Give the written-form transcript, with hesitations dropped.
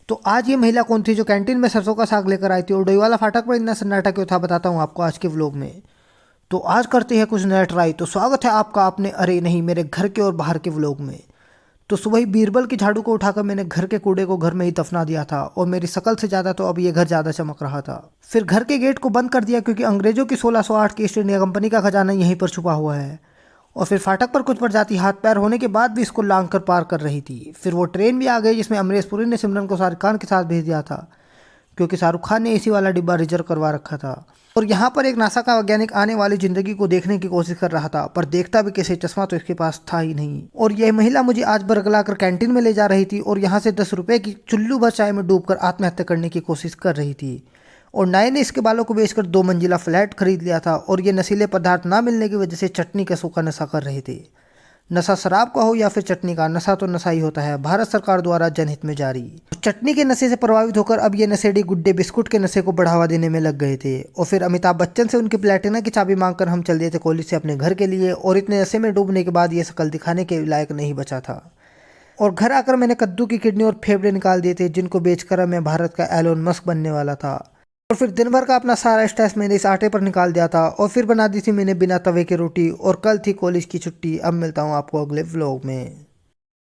तो आज ये महिला कौन थी जो कैंटीन में सरसों का साग लेकर आई थी और डोईवाला फाटक पर इतना सन्नाटा क्यों था, बताता हूँ आपको आज के व्लॉग में। तो आज करते हैं कुछ नया ट्राई। तो स्वागत है आपका अपने अरे नहीं मेरे घर के और बाहर के व्लॉग में। तो सुबह ही बीरबल की झाड़ू को उठाकर मैंने घर के कूड़े को घर में ही दफना दिया था और मेरी शकल से ज़्यादा तो अब ये घर ज़्यादा चमक रहा था। फिर घर के गेट को बंद कर दिया क्योंकि अंग्रेजों की 1608 की ईस्ट इंडिया कंपनी का खजाना यहीं पर छुपा हुआ है। और फिर फाटक पर कुछ प्रजाति हाथ पैर होने के बाद भी इसको लांग कर पार कर रही थी। फिर वो ट्रेन भी आ गई जिसमें अमरीश पुरी ने सिमरन को शाहरुख खान के साथ भेज दिया था क्योंकि शाहरुख खान ने एसी वाला डिब्बा रिजर्व करवा रखा था। और यहाँ पर एक नासा का वैज्ञानिक आने वाली जिंदगी को देखने की कोशिश कर रहा था, पर देखता भी कैसे, चश्मा तो इसके पास था ही नहीं। और यह महिला मुझे आज बरगला कर कैंटीन में ले जा रही थी और यहाँ से 10 रुपए की चुल्लू भर चाय में डूबकर आत्महत्या करने की कोशिश कर रही थी। और नाय ने इसके बालों को बेचकर 2 मंजिला फ्लैट खरीद लिया था और ये नशीले पदार्थ ना मिलने की वजह से चटनी कसू का नशा कर रहे थे। नशा शराब का हो या फिर चटनी का, नशा तो नशा ही होता है। भारत सरकार द्वारा जनहित में जारी। चटनी के नशे से प्रभावित होकर अब ये नशेड़ी गुड्डे बिस्कुट के नशे को बढ़ावा देने में लग गए थे। और फिर अमिताभ बच्चन से उनकी प्लेटिना की चाबी मांगकर हम चल दिए थे कॉलेज से अपने घर के लिए। और इतने नशे में डूबने के बाद ये शक्ल दिखाने के लायक नहीं बचा था। और घर आकर मैंने कद्दू की किडनी और फेफड़े निकाल दिए थे जिनको बेचकर मैं भारत का एलोन मस्क बनने वाला था। और फिर दिन भर का अपना सारा स्ट्रेस मैंने इस आटे पर निकाल दिया था। और फिर बना दी थी मैंने बिना तवे की रोटी। और कल थी कॉलेज की छुट्टी। अब मिलता हूँ आपको अगले व्लॉग में।